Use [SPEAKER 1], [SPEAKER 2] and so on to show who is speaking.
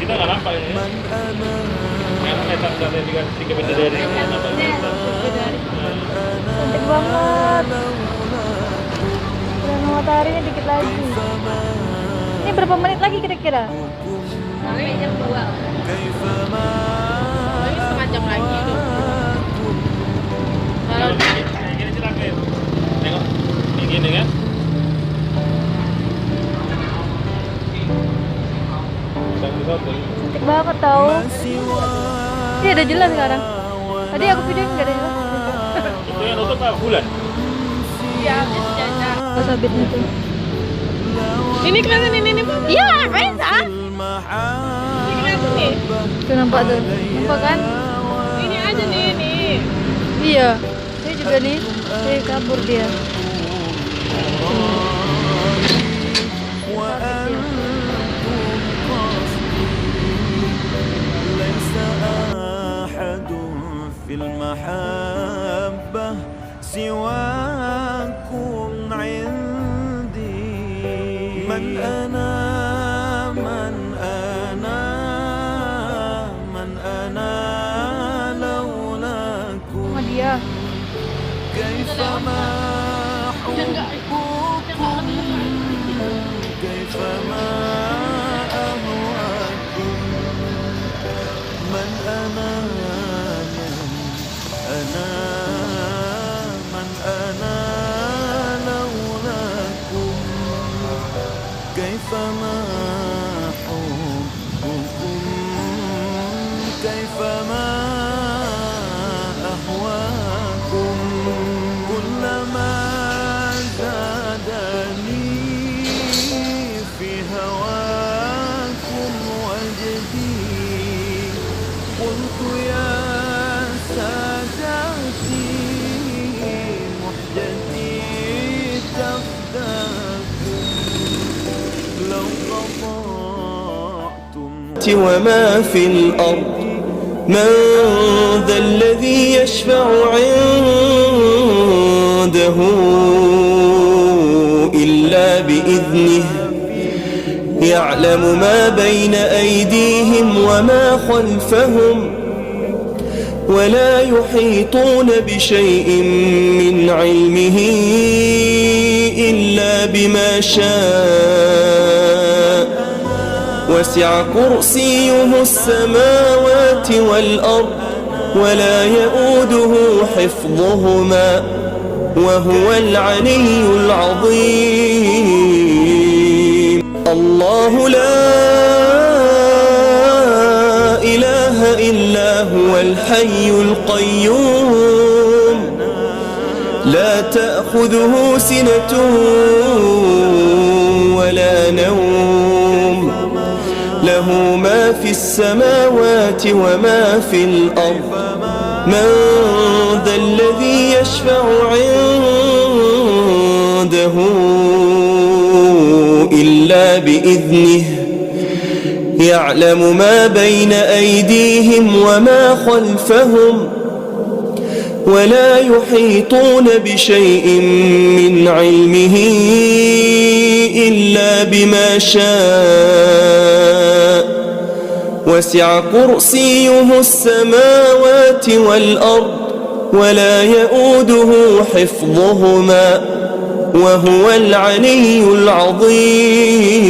[SPEAKER 1] Kita nggak nampak ini ya. Karena metal dari tiga bidadari.
[SPEAKER 2] Cantik banget. Dan mataharinya dikit lagi. Ini berapa menit lagi kira-kira?
[SPEAKER 3] Paling jam 2. Paling setengah jam lagi tuh. Kalau
[SPEAKER 1] Kayak gini silakan. Tengok. Kayak gini kan.
[SPEAKER 2] Cantik banget tau. Ini ada jelas sekarang. Tadi aku videoin nggak ada jelas.
[SPEAKER 1] Itu yang nutup apa? Bulan?
[SPEAKER 3] iya, sejajar.
[SPEAKER 2] Pas sabitnya tuh.
[SPEAKER 3] Ini kelihatan ini Pak. Iya, bisa. Ini kelihatan nih.
[SPEAKER 2] Tuh nampak tuh. Nampak kan?
[SPEAKER 3] Ini aja nih, ini.
[SPEAKER 2] Iya. Saya juga nih. Saya kabur dia.
[SPEAKER 4] في المحبة سواكم عندي من أنا من أنا من أنا لولاكم
[SPEAKER 2] Sama dia.
[SPEAKER 4] كيفما حبكم كيفما أهواكم من أنا من أنا لولاكم كيفما حبكم كيفما أهواكم كلما زادني في هواكم وجدي قلت يا سادتي محجتي تفداكم لو قطعتم وما في الأرض من ذا الذي يشفع عنده إلا بإذنه يعلم ما بين أيديهم وما خلفهم ولا يحيطون بشيء من علمه إلا بما شاء وسع كرسيه السماوات والأرض ولا يؤوده حفظهما وهو العلي العظيم الله لا إله إلا هو الحي القيوم لا تأخذه سنة ولا نوم له ما في السماوات وما في الأرض من ذا الذي يشفع عنده إلا بإذنه يعلم ما بين أيديهم وما خلفهم ولا يحيطون بشيء من علمه إلا بما شاء وسع كرسيه السماوات والأرض ولا يؤوده حفظهما وهو العلي العظيم